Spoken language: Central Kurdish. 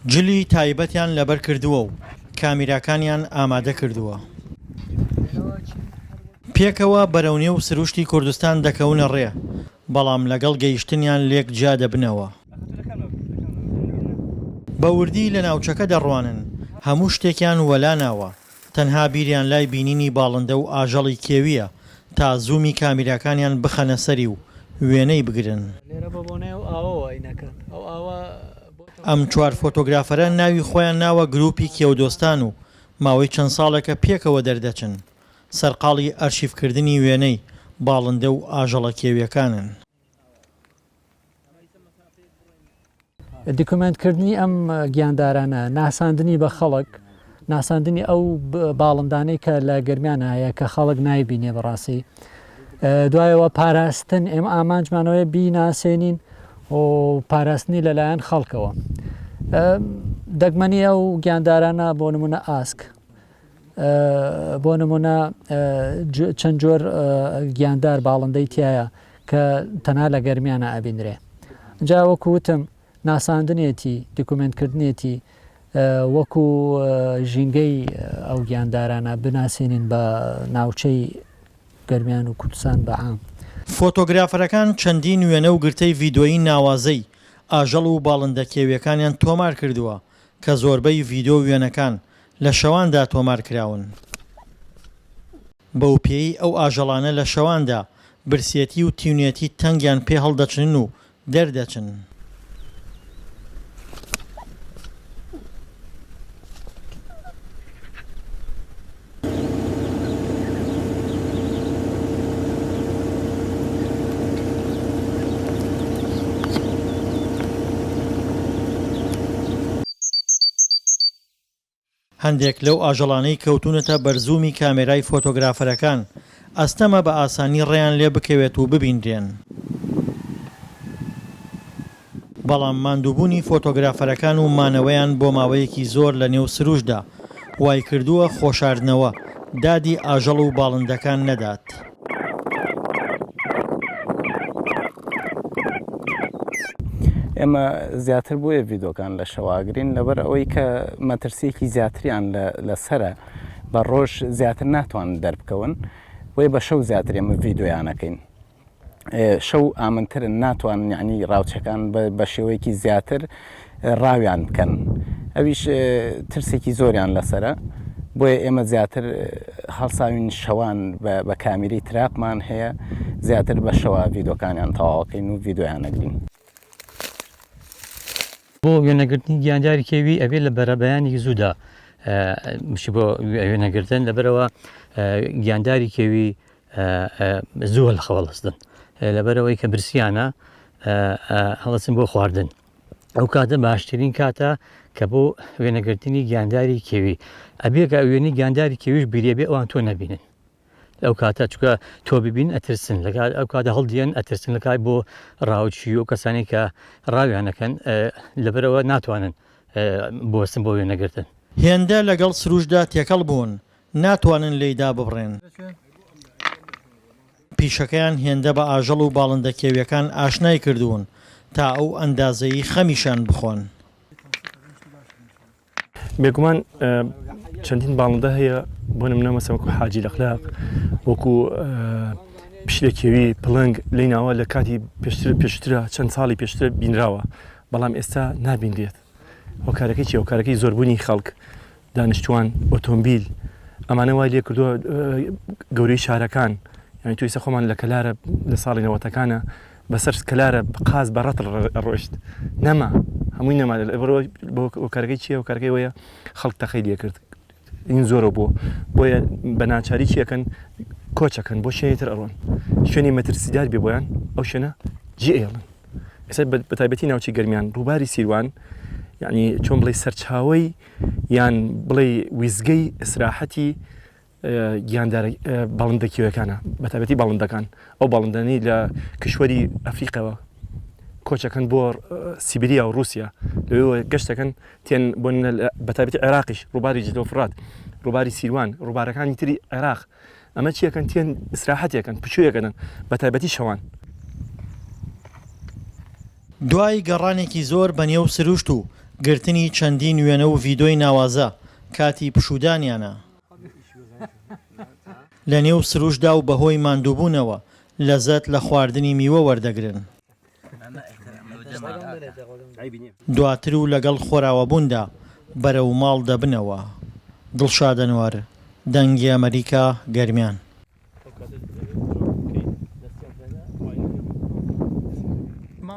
جلی تایبەتیان لەبەر کردووە و کامیراکانیان ئامادە کردووە. پێکەوە بەرەونێ و سروشتی کوردستان دەکەونە ڕێ، بەڵام لەگەڵ گەیشتنیان لێک جا دەبنەوە. بە وردی لە ناوچەکە دەڕوانن، هەموو شتێکیان وەلا ناوە، تەنها بیریان لای بینینی باڵندە و ئاژەڵی کێویە تا زوومی کامیراکانیان بخەنە سەری و وێنەی بگرن. ئەم چوار فۆتۆگرافەرە ناوی خۆیان ناوە گروپی کێودۆستان و ماوەی چەند ساڵێکە پێکەوە دەردەچن، سەرقاڵی ئەرشیفکردنی وێنەی باڵندە و ئاژەڵە کێویەکانن. دیکۆمنتکردنی ئەم گیاندارانە ناساندنی بە خەڵک، ناساندنی ئەو باڵندانەی کە لە گەرمیانە هەیە کە خەڵک نایبینێ بەڕاستی. دوایەوە پاراستن، ئێمە ئامانجمانەوەی بیناسێنین و پاراستنی لەلایەن خەڵکەوە. دەگمەنی ئەو گیاندارانە بۆ نمونە ئاسک، بۆ نمونە چەند جۆر گیاندار باڵندەی تایە کە تەنها لە گەرمیانە ئەبینرێ. جا وەکوتم ناساندنێتی دیکۆمنتکردنێتی وەکو ژینگەی ئەو گیاندارانە بناسێنین بە ناوچەی گەرمیان و کوردستان بەعام. فۆتۆگرافەرەکان چەندین وێنە و گرتەی ڤیدۆیی ناوازەی ئاژەڵ و باڵندە کێویەکانیان تۆمار کردووە کە زۆربەی ڤیدۆ وێنەکان لە شەواندا تۆمار کراون. بەو پێی ئەو ئاژەڵانە لە شەواندا برسێتی و تیونێتی تەنگیان پێ هەڵدەچن و دەردەچن. هەندێک لەو ئاژەڵانەی کەوتونەتە بەرزوومی کامێرای فۆتۆگرافەرەکان ئەستەمە بە ئاسانی ڕێیان لێ بکەوێت و ببیندرێن. بەڵام ماندووبوونی فۆتۆگرافەرەکان و مانەوەیان بۆ ماوەیەکی زۆر لە نێو سروشدا وای کردووە خۆشاردنەوە دادی ئاژەڵ و باڵندەکان نەدات. ئێمە زیاتر بۆیە ڤیدۆکان لە شەواگرین لەبەر ئەوەی کە مەترسیەکی زیاتریان لەسرە بە ڕۆژ زیاتر ناتوانن دەربکەون، وی بە شەو زیاتر ئێمە ڤیدۆیانەکەین. شەو ئامنترن، ناتوانن یعنی ڕاوچەکان بە شێوەیەکی زیاتر ڕاویان بکەن، ئەویش ترسێکی زۆریان لەسرە، بۆیە ئێمە زیاتر هەڵساوین شەوان بە کامیری تراقمان هەیە، زیاتر بە شەوە ڤیدۆکانیان تەواوەکەین و ڤیدۆیانەگرین. بۆ وێنەگرتنی گیانداری کێوی ئەوێ لە بەرەبەیانی زوودا مشی بۆ وێنەگرتن، لەبەرەوە گیانداری کێوی زووە لە خەوەڵستن، لەبەرەوەی کە برسیانە هەڵەچن بۆ خواردن. ئەو کاتە باشترین کاتە کە بۆ وێنەگرتنی گیانداری کێوی ئەبێکە وێنی گیانداری کێویش بیرێبێ ئەوان تۆ نەبینن. ئەو کاتە چکە تۆ ببین ئەترسن، لەگات ئەو کاتە هەڵدیێن ئەترسن لە کات بۆ ڕاوچی و کەسانی کە ڕاویانەکەن لەبەرەوە ناتوانن بۆستن بۆ وێنەگرتن. هێندە لەگەڵ سروشدا تێکەڵ بوون، ناتوانن لێیدا ببڕێن. پیشەکەیان هێندە بە ئاژەڵ و باڵندە کێویەکان ئاشنای کردوون تا ئەو ئەندازەی خەمیشان بخۆن. بێگومان چەندین باڵندە هەیە، بۆ نمونە مەسەڵەن وەکو حاجی لەخلاق، وەکو پشلە کێوی پڵنگ لەی ناوە لە کاتی پێشترە چەند ساڵی پێشتر بینراوە، بەڵام ئێستا نابیندرێت. هۆکارەکەی چی؟ هۆکارەکەی زۆربوونی خەڵک، دانیشتوان، ئۆتۆمبیل، ئەمانە وای لێ کردووە گەورەی شارەکان، یعنی توی ئێستا خۆمان لە کەلارە لە ساڵی نەوەتەکانە بەسەر کەلارە قاز بە ڕەت ڕۆشت، نەما هەمووی نەما. بۆ هۆکارەکەی چییە؟ هۆکارەکەی وەیە خەڵک تەخەی لێ کرد، این زۆرە بۆیە بە ناچاری چیەکەن کۆچەکەن بۆ شوێنێتر ئەڕۆن، شوێنی مەترسیدار بێ بۆیان ئەو شوێنە جی ئێڵن. ئێستا بەتایبەتی ناوچی گەرمیان ڕووباری سیروان، یعنی چۆن بڵێ سەرچاوەی یان بڵێ ویزگەی ئیسراحەتی گیاندارە باڵندە کێویەکانە، بەتایبەتی باڵندەکان. ئەو باڵندانەی لە کشوەری ئەفریقەوە کۆچەکەن بۆ سیبریا و رووسیا، لەوێ گەشتەکەن تێن بۆ بەتایبەتی عێراقیش، ڕووباری جدە و فرات، ڕووباری سیروان، ڕووبارەکانی تری عێراق، ئەمە چیەکەن؟ تێن ئیسراحەتێکن، پچوویەکەن، بەتایبەتی شەوان. دوای گەڕانێکی زۆر بەنێو سروشت و گرتنی چەندین وێنە و ڤیدۆی ناوازە کاتی پشودانیانە لە نێو سروشدا و بەهۆی ماندووبوونەوە لەزەت لە خواردنی میوە وەردەگرن دواتر و لەگەڵ خۆراوەبووندا بەرەو ماڵ دەبنەوە دڵشادەنوار دەنگی ئەمریکا گەرمیان